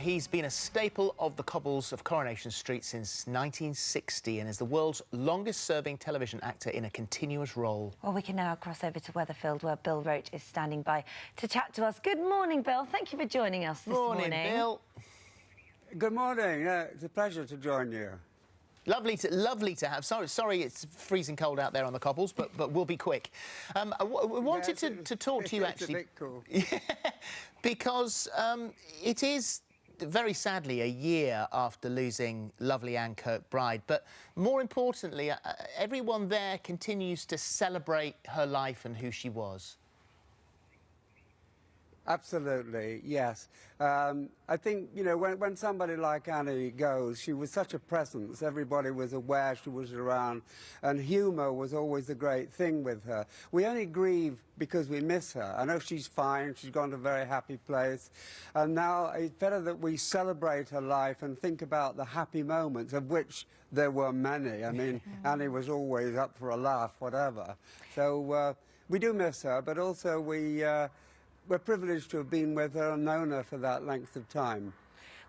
he's been a staple of the cobbles of Coronation Street since 1960 and is the world's longest-serving television actor in a continuous role. Well, we can now cross over to Weatherfield, where Bill Roache is standing by to chat to us. Good morning, Bill. Thank you for joining us this morning. Morning, Bill. Good morning. It's a pleasure to join you. Lovely to have. Sorry, it's freezing cold out there on the cobbles, but we'll be quick. I wanted to talk to you actually. It's a bit cool. Yeah, because it is very sadly a year after losing lovely Anne Kirkbride, but more importantly, everyone there continues to celebrate her life and who she was. Absolutely, yes. I think, you know, when somebody like Annie goes, she was such a presence. Everybody was aware she was around, and humour was always a great thing with her. We only grieve because we miss her. I know she's fine, she's gone to a very happy place, and now it's better that we celebrate her life and think about the happy moments, of which there were many. I mean, Annie was always up for a laugh, whatever. So we do miss her, but also we're privileged to have been with her and known her for that length of time.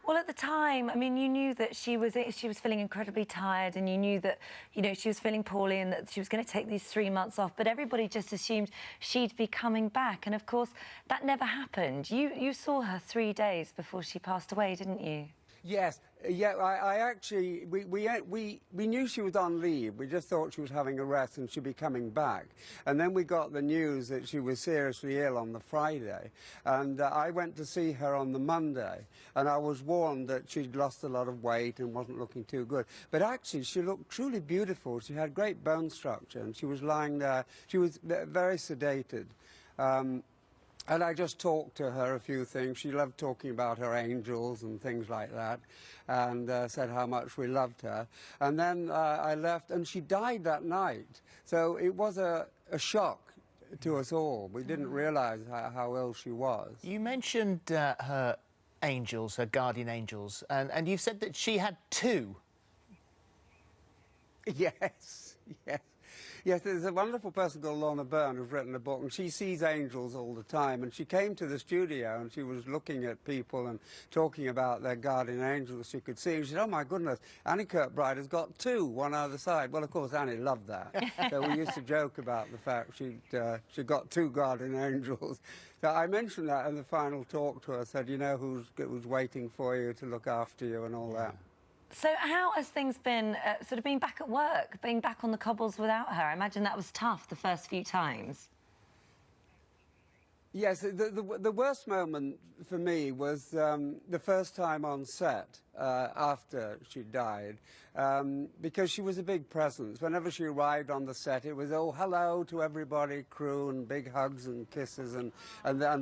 Well, at the time, I mean, you knew that she was feeling incredibly tired, and you knew that, you know, she was feeling poorly and that she was going to take these 3 months off, but everybody just assumed she'd be coming back, and of course that never happened. You saw her 3 days before she passed away, didn't you? Yes, yeah, I actually, we knew she was on leave. We just thought she was having a rest and she'd be coming back. And then we got the news that she was seriously ill on the Friday. And I went to see her on the Monday, and I was warned that she'd lost a lot of weight and wasn't looking too good. But actually, she looked truly beautiful. She had great bone structure, and she was lying there. She was very sedated. And I just talked to her a few things. She loved talking about her angels and things like that, and said how much we loved her. And then I left, and she died that night. So it was a shock to us all. We didn't realise how ill she was. You mentioned her angels, her guardian angels, and you've said that she had two. Yes, yes. Yes, there's a wonderful person called Lorna Byrne who's written a book, and she sees angels all the time, and she came to the studio and she was looking at people and talking about their guardian angels she could see, and she said, oh my goodness, Annie Kirkbride has got two, one either side. Well, of course, Annie loved that. So we used to joke about the fact she got two guardian angels. So I mentioned that in the final talk to her. I said, you know who's waiting for you to look after you and all that. So how has things been, sort of being back at work, being back on the cobbles without her? I imagine that was tough the first few times. Yes, the worst moment for me was the first time on set after she died, because she was a big presence. Whenever she arrived on the set, it was, oh, hello to everybody, crew, and big hugs and kisses, and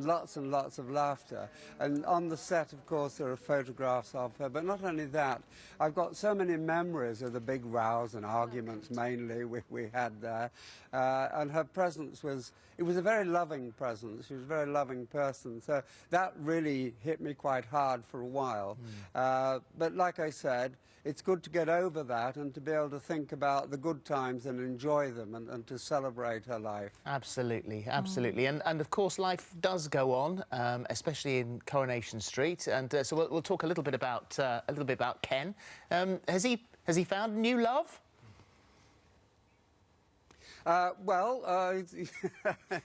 lots and lots of laughter. And on the set, of course, there are photographs of her, but not only that, I've got so many memories of the big rows and arguments, mainly, we had there. And her presence was, it was a very loving presence. She was a very loving person. So that really hit me quite hard for a while. But like I said, it's good to get over that and to be able to think about the good times and enjoy them, and to celebrate her life. Absolutely, absolutely. And of course, life does go on, especially in Coronation Street. And so we'll talk a little bit about Ken. Has he found new love?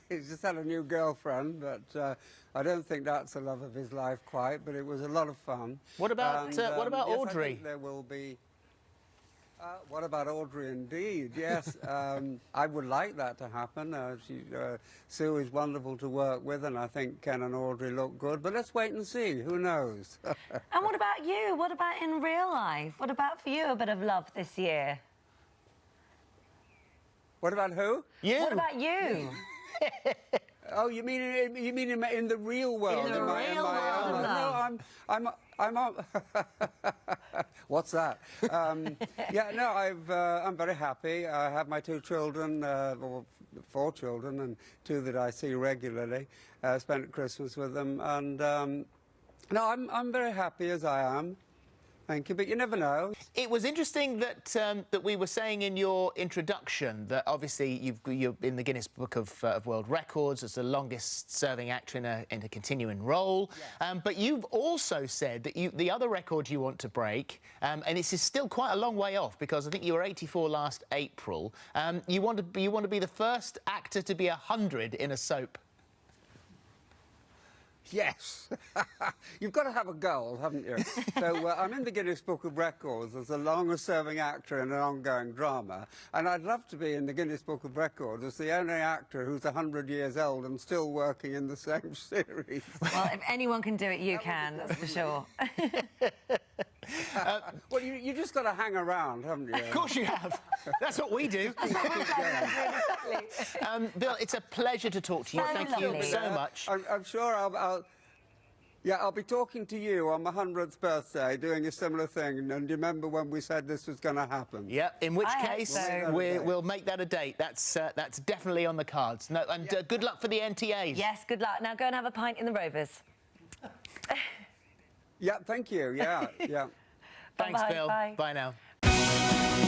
He's just had a new girlfriend, but I don't think that's the love of his life quite, but it was a lot of fun. What about yes, Audrey? I think there will be... what about Audrey, indeed? Yes, I would like that to happen. Sue is wonderful to work with, and I think Ken and Audrey look good, but let's wait and see. Who knows? And what about you? What about in real life? What about for you, a bit of love this year? What about who? You. What about you? Oh, you mean in the real world? In the real world. No, I'm on. What's that? Yeah, no, I'm very happy. I have my two children, or 4 children, and 2 that I see regularly. Spent Christmas with them, and no, I'm very happy as I am. Thank you, but you never know. It was interesting that that we were saying in your introduction that obviously you're in the Guinness Book of World Records as the longest-serving actor in a continuing role. Yes. But you've also said that the other record you want to break, and this is still quite a long way off because I think you were 84 last April. You want to be the first actor to be 100 in a soap. Yes. You've got to have a goal, haven't you? So I'm in the Guinness Book of Records as the longest-serving actor in an ongoing drama, and I'd love to be in the Guinness Book of Records as the only actor who's 100 years old and still working in the same series. Well, if anyone can do it, you can, that's for sure. Well, you just got to hang around, haven't you? Of course you have. That's what we do. Bill, it's a pleasure to talk to you. So Thank you so much. I'm sure I'll be talking to you on my 100th birthday, doing a similar thing. And you remember when we said this was going to happen? Yeah, in which I case hope so. we'll make that a date. That's definitely on the cards. No, and good luck for the NTAs. Yes, good luck. Now go and have a pint in the Rovers. Yeah, thank you. Yeah, yeah. Thanks, Bye-bye. Bill. Bye. Bye now.